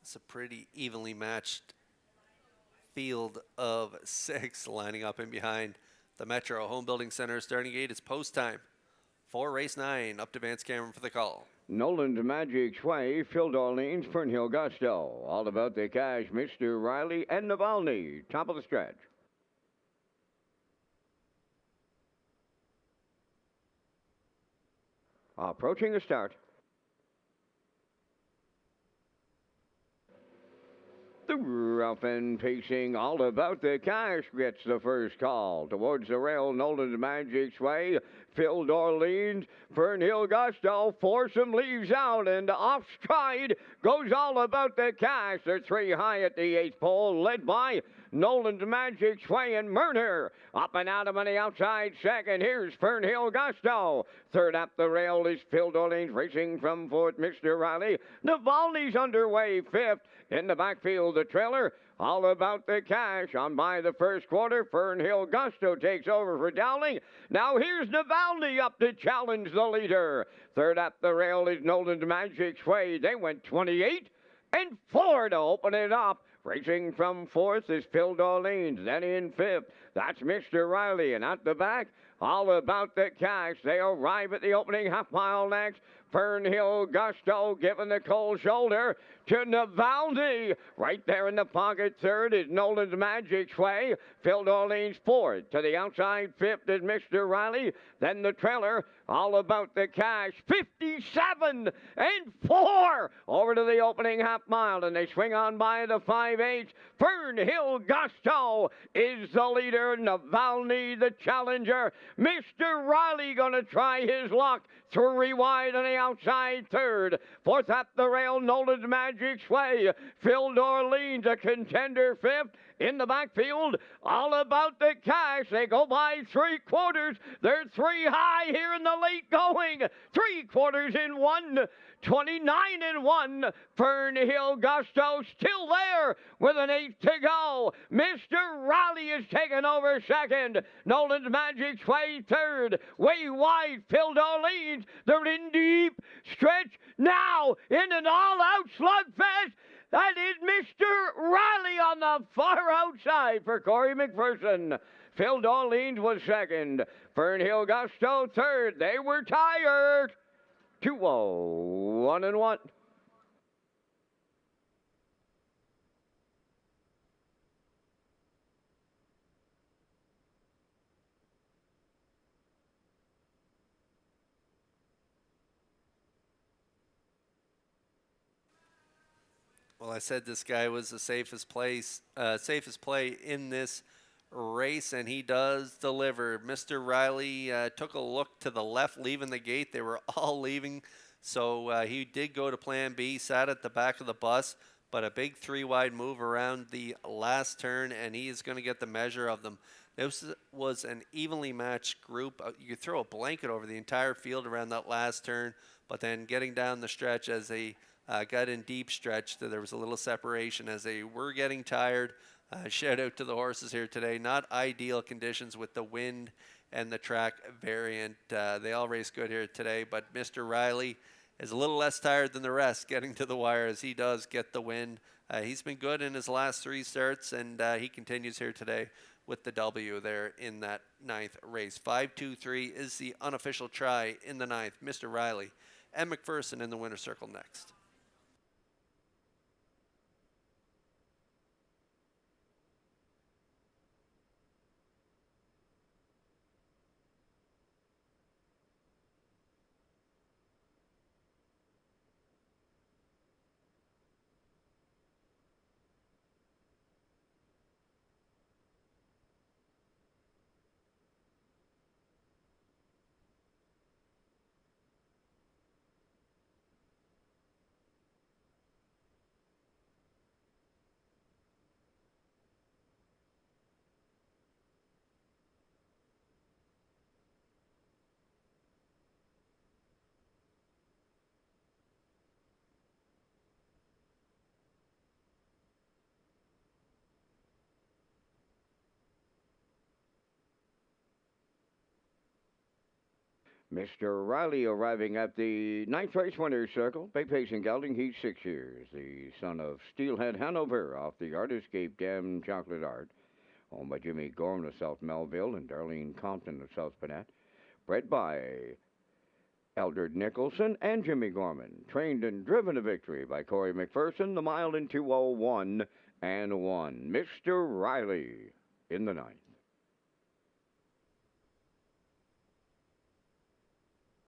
It's a pretty evenly matched field of 6 lining up in behind the Metro Home Building Center starting gate. It's post time for race 9. Up to Vance Cameron for the call. Nolan's Magic Sway, Phil Darlene's Fernhill Gusto. All about the cash, Mr. Riley and Navalny. Top of the stretch. Approaching the start. The rough and pacing, all about the cash, gets the first call. Towards the rail, Nolan's Magic Sway, Phil Darlene's Fernhill Gusto. Foursome leaves out, and off stride goes all about the cash. They're 3 high at the 8th pole, led by Nolan's Magic Sway and Murner. Up and out of on the outside second. Here's Fernhill Gusto. Third up the rail is Phil Darlene's racing from 4th, Mr. Riley. Navalny's underway 5th. In the backfield, the trailer, all about the cash. On by the first quarter, Fernhill Gusto takes over for Dowling. Now here's Navalny up to challenge the leader. Third up the rail is Nolan's Magic Sway. They went 28 and 4 to open it up. Racing from 4th is Phil Darlene's. Then in 5th, that's Mr. Riley. And at the back, all about the cash. They arrive at the opening half mile next. Fernhill Gusto giving the cold shoulder to Navalny. Right there in the pocket. Third is Nolan's Magic Sway. Phil Darlene's 4th. To the outside 5th is Mr. Riley. Then the trailer, all about the cash. 57 and 4 over to the opening half mile. And they swing on by the 5/8. Fernhill Gusto is the leader. Navalny the challenger. Mr. Riley gonna try his luck. 3 wide on the outside third. 4th up the rail, Nolan's Magic Sway. Phil Darlene's a contender 5th. In the backfield, all about the cash. They go by 3/4. They're 3 high here in the late going. 3/4 in 1. 29 and 1. Fernhill Gusto still there with an 8 to go. Mr. Riley is taking over second. Nolan's Magic Sway third. Way wide, Phil Darlene's. They're in deep stretch now in an all-out slugfest. That is Mr. Riley on the far outside for Corey McPherson. Phil Darlene's was second. Fernhill Gusto third. They were tired. 2-0, 1 and 1. Well, I said this guy was the safest play in this race, and he does deliver. Mr. Riley took a look to the left, leaving the gate. They were all leaving, so he did go to plan B, sat at the back of the bus, but a big 3-wide move around the last turn, and he is going to get the measure of them. This was an evenly matched group. You could throw a blanket over the entire field around that last turn, but then getting down the stretch as they got in deep stretch, there was a little separation as they were getting tired. Shout out to the horses here today. Not ideal conditions with the wind and the track variant. They all raced good here today, but Mr. Riley is a little less tired than the rest getting to the wire as he does get the win. He's been good in his last 3 starts, and he continues here today with the W there in that 9th race. 5-2-3 is the unofficial try in the 9th. Mr. Riley and McPherson in the winner's circle next. Mr. Riley arriving at the ninth race winner's circle. Bay Pacing Gelding, he's 6 years. The son of Steelhead Hanover off the Art Escape Dam Chocolate Art. Owned by Jimmy Gorham of South Melville and Darlene Compton of South Panett. Bred by Eldred Nicholson and Jimmy Gorman. Trained and driven to victory by Corey McPherson. The mile in 2:01 and 1. Mr. Riley in the ninth.